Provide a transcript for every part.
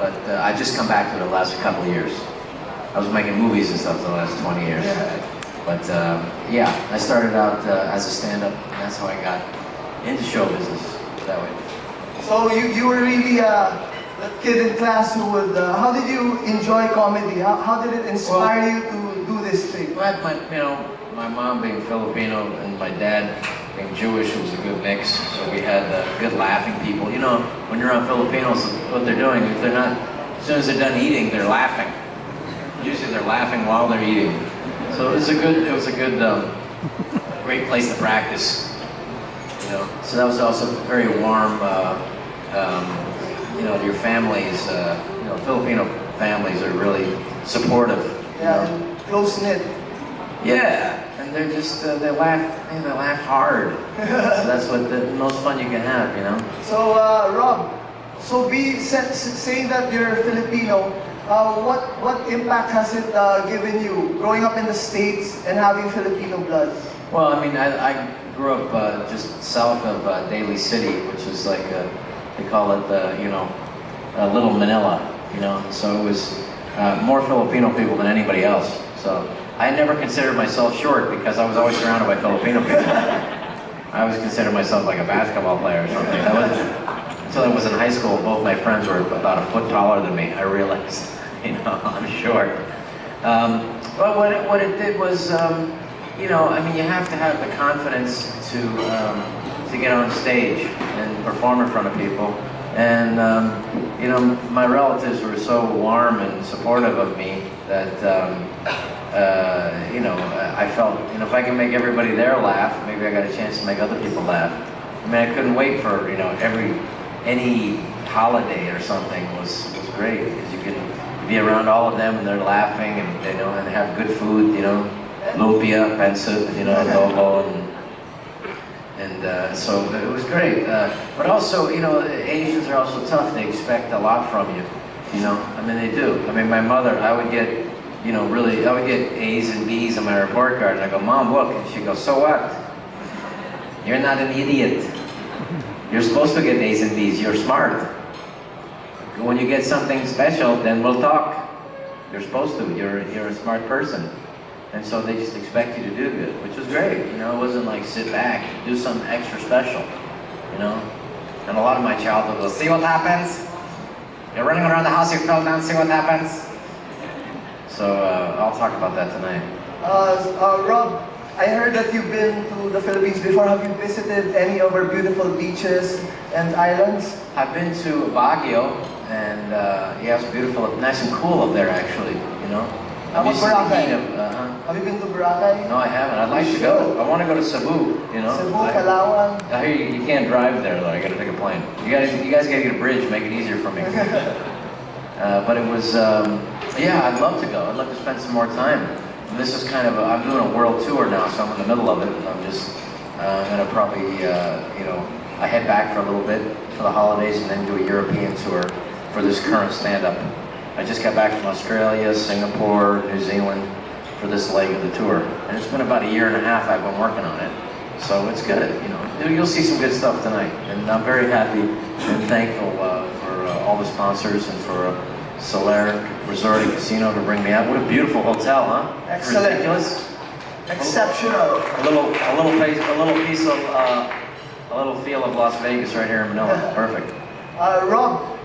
but I just come back to it the last couple of years. I was making movies and stuff the last 20 years. But yeah, I started out as a stand-up, and that's how I got into show business that way. So you were really that kid in class who would, how did you enjoy comedy? How did it inspire you to do this thing? Well, my mom being Filipino and my dad being Jewish was a good mix, so we had good laughing people. You know, when you're around Filipinos, what they're doing, if they're not, as soon as they're done eating, they're laughing. Usually they're laughing while they're eating. So it was a good, great place to practice. You know, so that was also very warm. You know, your families, you know, Filipino families are really supportive. Yeah, and close knit. Yeah, and they're just they laugh hard. So that's what the most fun you can have, you know. So Rob, saying that you're Filipino, what impact has it given you growing up in the States and having Filipino blood? Well, I mean, I grew up just south of Daly City, which is like they call it you know, Little Manila, you know. So it was more Filipino people than anybody else. So I never considered myself short because I was always surrounded by Filipino people. I always considered myself like a basketball player or something. Until I was in high school, both my friends were about a foot taller than me. I realized, you know, I'm short. But what it did was, you know, I mean, you have to have the confidence to get on stage and perform in front of people. And, you know, my relatives were so warm and supportive of me that, you know, I felt, you know, if I can make everybody there laugh, maybe I got a chance to make other people laugh. I mean, I couldn't wait for, you know, any holiday or something was great, because you can be around all of them and they're laughing and, you know, and have good food, you know, lumpia, pancit, you know, adobo, and so it was great. But also, you know, Asians are also tough. They expect a lot from you, you know. I mean, they do. I mean, my mother, I would get, you know, really, I would get A's and B's on my report card, and I go, Mom, look, and she goes, so what? You're not an idiot. You're supposed to get A's and B's. You're smart. When you get something special, then we'll talk. You're supposed to. You're a smart person. And so they just expect you to do good, which was great. You know, it wasn't like sit back, do something extra special, you know? And a lot of my childhood was, see what happens? You're running around the house, you fell down, see what happens? So I'll talk about that tonight. Rob, I heard that you've been to the Philippines before. Have you visited any of our beautiful beaches and islands? I've been to Baguio, and yeah, it's beautiful, nice and cool up there actually, you know? How about Boracay? Have you been to Boracay? No, I haven't. I'd like to go. I want to go to Cebu, you know? Cebu, Palawan. I hear you can't drive there though, I gotta take a plane. You guys gotta get a bridge, make it easier for me. But it was, yeah, I'd love to go. I'd love to spend some more time. And this is kind of, I'm doing a world tour now, so I'm in the middle of it, and I'm just gonna probably, you know, I head back for a little bit for the holidays and then do a European tour for this current stand-up. I just got back from Australia, Singapore, New Zealand for this leg of the tour. And it's been about a year and a half I've been working on it. So it's good, you know. You'll see some good stuff tonight. And I'm very happy and thankful for all the sponsors and for Soler Resort and Casino to bring me out. What a beautiful hotel, huh? Excellent. Ridiculous. Exceptional. A little feel of Las Vegas right here in Manila. Perfect. Rob,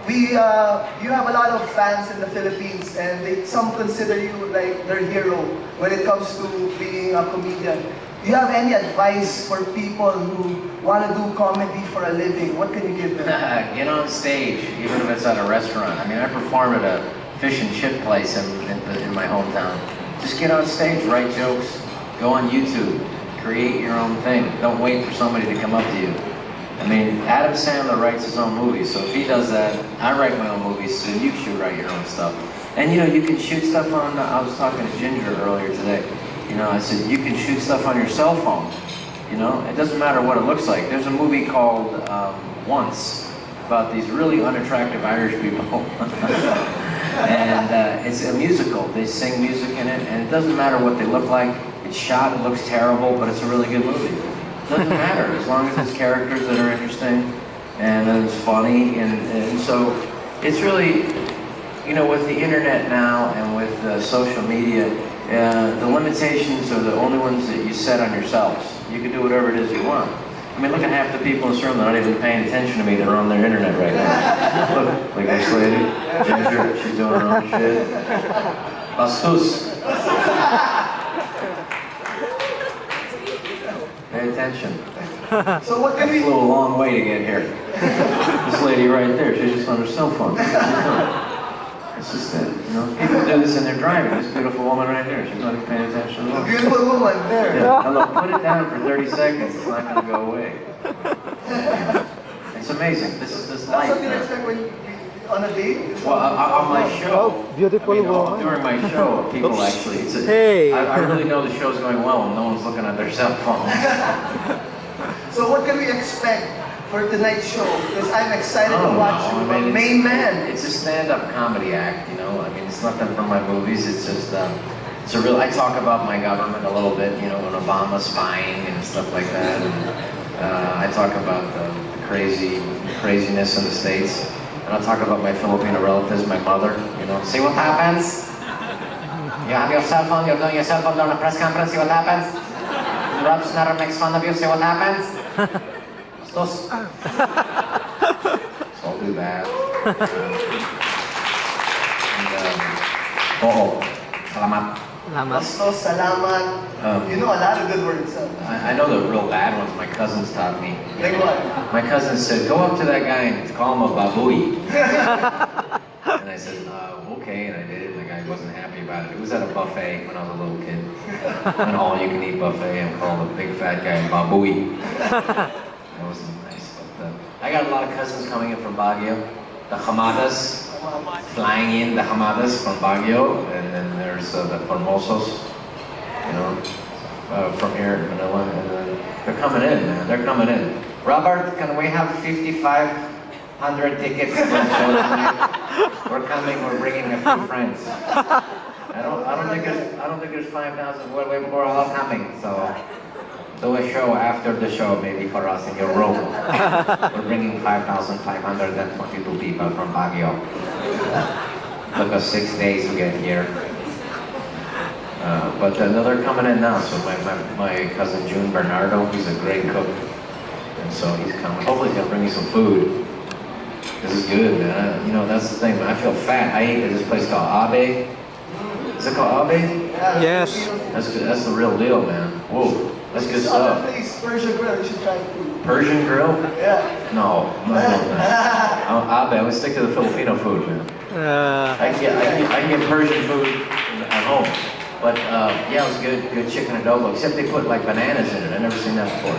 you have a lot of fans in the Philippines, and some consider you like their hero when it comes to being a comedian. Do you have any advice for people who want to do comedy for a living? What can you give them? Get on stage, even if it's at a restaurant. I mean, I performed at a fish and chip place in my hometown. Just get on stage, write jokes, go on YouTube, create your own thing. Don't wait for somebody to come up to you. I mean, Adam Sandler writes his own movies, so if he does that, I write my own movies, so you should write your own stuff. And you know, you can shoot stuff on, I was talking to Ginger earlier today, you know, I said, you can shoot stuff on your cell phone, you know, it doesn't matter what it looks like. There's a movie called Once, about these really unattractive Irish people. And it's a musical, they sing music in it, and it doesn't matter what they look like. It's shot, it looks terrible, but it's a really good movie. It doesn't matter, as long as it's characters that are interesting, and it's funny, and so, It's really, with the internet now and with social media, the limitations are the only ones that you set on yourselves. You can do whatever it is you want. I mean, look at half the people in this room that aren't even paying attention to me that are on their internet right now. Look, like this lady, Ginger, she's doing her own shit. Bastos. Pay attention. So what can we... Flew a long way to get here. This lady right there, she's just on her cell phone. It's just that, people do this and they're driving. This beautiful woman right there, she's not even paying attention at all. A beautiful woman there. Yeah. Now look, put it down for 30 seconds. It's not going to go away. It's amazing. This is this life. That's what you expect when you on a date? Well, on my show, beautiful woman. during my show, people actually, Hey. I really know the show's going well and no one's looking at their cell phones. So what can we expect for tonight's show? Because I'm excited to watch you, the main man. It's a stand-up comedy act, I mean, it's nothing from my movies. It's just, it's a real. I talk about my government a little bit, when Obama's spying and stuff like that. And I talk about the craziness in the States. And I'll talk about my Filipino relatives, my mother, See what happens? You have your cell phone, you're doing your cell phone during a press conference, see what happens? Rob Schneider makes fun of you, see what happens? So I'll do that. Salamat. Bastos, salamat. You know a lot of good words. I know the real bad ones my cousins taught me. Like what? My cousin said, go up to that guy and call him a babooey. And I said, okay, and I did it, and the guy wasn't happy about it. It was at a buffet when I was a little kid. An all-you-can-eat buffet, and called the big fat guy babooey. That wasn't nice, but I got a lot of cousins coming in from Baguio. The Hamadas, flying in the Hamadas from Baguio, and then there's the Formosos, from here in Manila, and they're coming in, man. They're coming in. Robert, can we have 5,500 tickets for the show tonight? We're coming. We're bringing a few friends. I don't think there's 5,000. We're all coming. So do a show after the show, maybe for us in your room. We're bringing 5,522 people from Baguio. Took us 6 days to get here. But they're coming in now, so my cousin June Bernardo, he's a great cook, and so he's coming. Hopefully he's gonna bring me some food. This is good, man. That's the thing, man. I feel fat. I ate at this place called Abe. Is it called Abe? Yes. That's good. That's the real deal, man. Whoa, that's good This stuff. other place, Persian Grill, you should try it too. Persian grill? Yeah. No, I'm not doing that. Abe, I would stick to the Filipino food, man. I can get Persian food at home. But yeah, it was good chicken adobo. Except they put like bananas in it. I've never seen that before.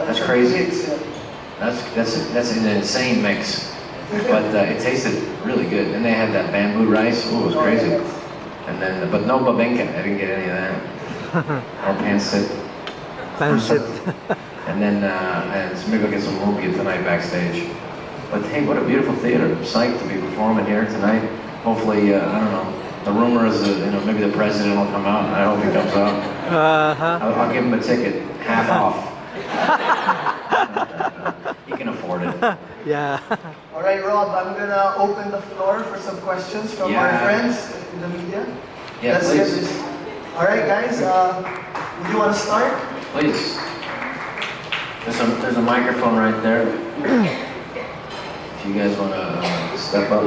That's crazy. That's an insane mix. But it tasted really good. And they had that bamboo rice. Ooh, it was crazy. And then, but no babenca. I didn't get any of that. Or pancit. Pancit. And then, so maybe I'll get some lumpia tonight backstage. But hey, what a beautiful theater. I'm psyched to be performing here tonight. Hopefully, I don't know. The rumor is that, maybe the president will come out. I hope he comes out. I'll give him a ticket, half off. He can afford it. Yeah. All right, Rob, I'm gonna open the floor for some questions from our friends in the media. Yeah, Let's please. get this. All right, guys, would you want to start? Please. There's a microphone right there. If you guys want to step up.